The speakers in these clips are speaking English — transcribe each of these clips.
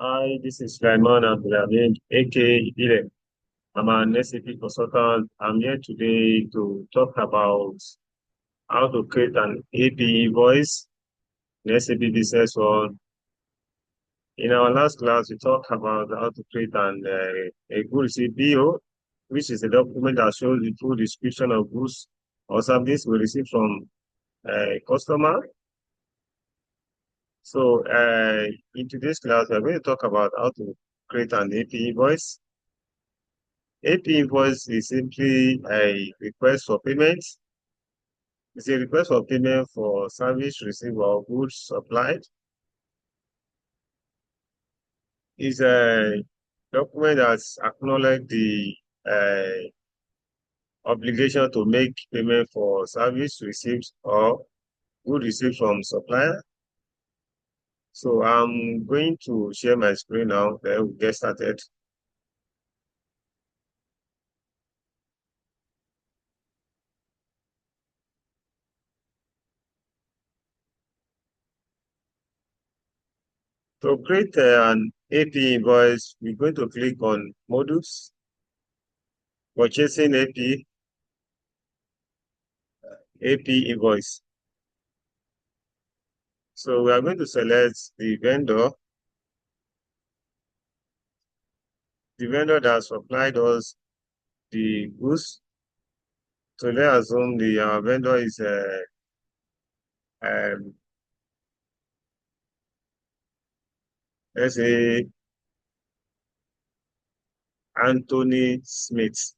Hi, this is Sulaiman Abdulhamid, aka Ile. I'm an SAP consultant. I'm here today to talk about how to create an AP invoice in SAP Business One. In our last class, we talked about how to create a good receipt BO, which is a document that shows the full description of goods or service we receive from a customer. So, in today's class, we're going to talk about how to create an AP invoice. AP invoice is simply a request for payment. It's a request for payment for service received or goods supplied. It's a document that's acknowledged the uh, obligation to make payment for service received or good received from supplier. So I'm going to share my screen now, then we'll get started. To create an AP invoice, we're going to click on modules, purchasing AP invoice. So we are going to select the vendor that supplied us the goods. So let's assume the vendor is um, let's say Anthony Smith.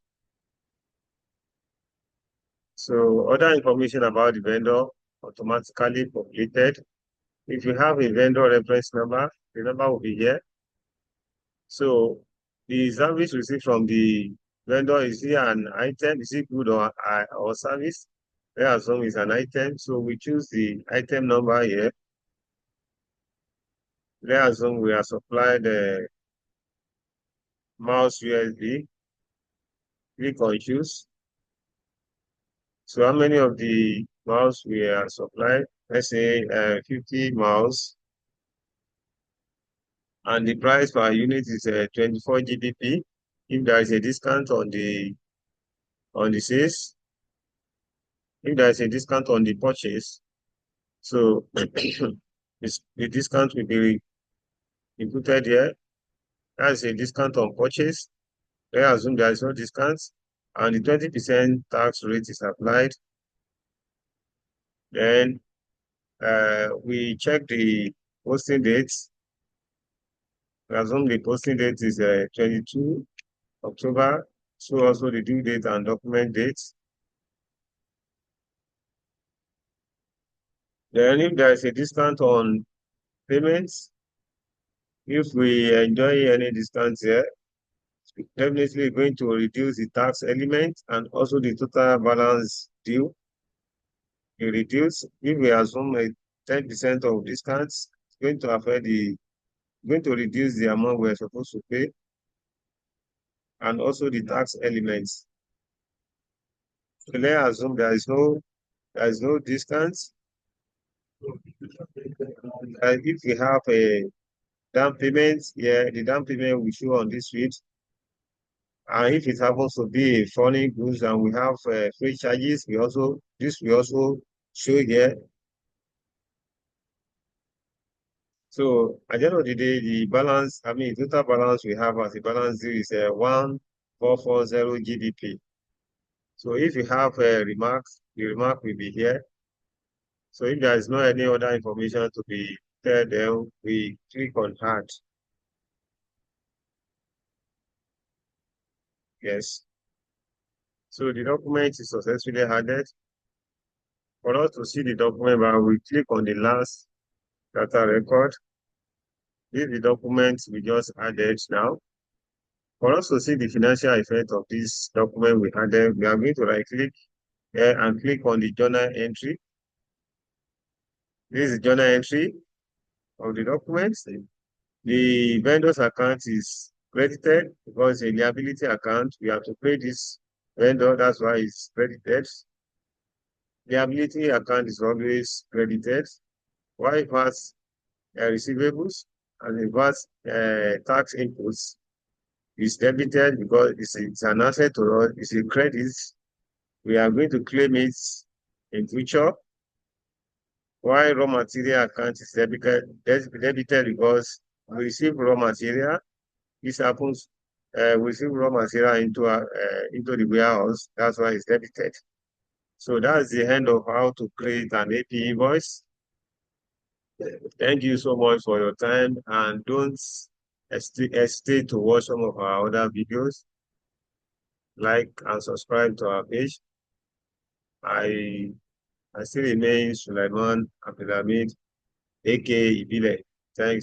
So other information about the vendor automatically populated. If you have a vendor reference number, the number will be here. So the service received from the vendor, is here an item? Is it good or service? Let's assume it's an item. So we choose the item number here. Let's assume we are supplied mouse USB. Click on choose. So how many of the mouse we are supplied? Let's say 50 mouse, and the price per unit is 24 GBP. If there is a discount on the sales, if there is a discount on the purchase, so the discount will be inputted here. That's a discount on purchase. Let's assume there is no discount, and the 20% tax rate is applied. Then we check the posting dates. Assume the posting date is 22 October. So also the due date and document dates. Then if there is a discount on payments, if we enjoy any discount here, it's definitely going to reduce the tax element and also the total balance due. You reduce, if we assume a 10% of discounts, it's going to affect going to reduce the amount we're supposed to pay and also the tax elements. So let's assume there is no discount. If we have a down payment, yeah, the down payment will show on this sheet. And if it happens to be a foreign goods and we have free charges, we also show here. So at the end of the day, the balance, total balance we have as a balance due is 1440 GBP. So if you have a remark, the remark will be here. So if there is no any other information to be there, then we click on add. Yes. So the document is successfully added. For us to see the document, we click on the last data record. This is the document we just added now. For us to see the financial effect of this document we added, we are going to right click here and click on the journal entry. This is the journal entry of the document. The vendor's account is credited because it's a liability account. We have to pay this vendor, that's why it's credited. Liability account is always credited. Why pass receivables? and the tax inputs is debited because it's an asset to us, it's a credit. We are going to claim it in future. Why raw material account is debited because we receive raw material. This happens, we receive raw material into the warehouse. That's why it's debited. So that's the end of how to create an AP invoice. Thank you so much for your time, and don't hesitate to watch some of our other videos. Like and subscribe to our page. I I still remain Sulaiman Abdulhamid, aka Ibile. Thanks.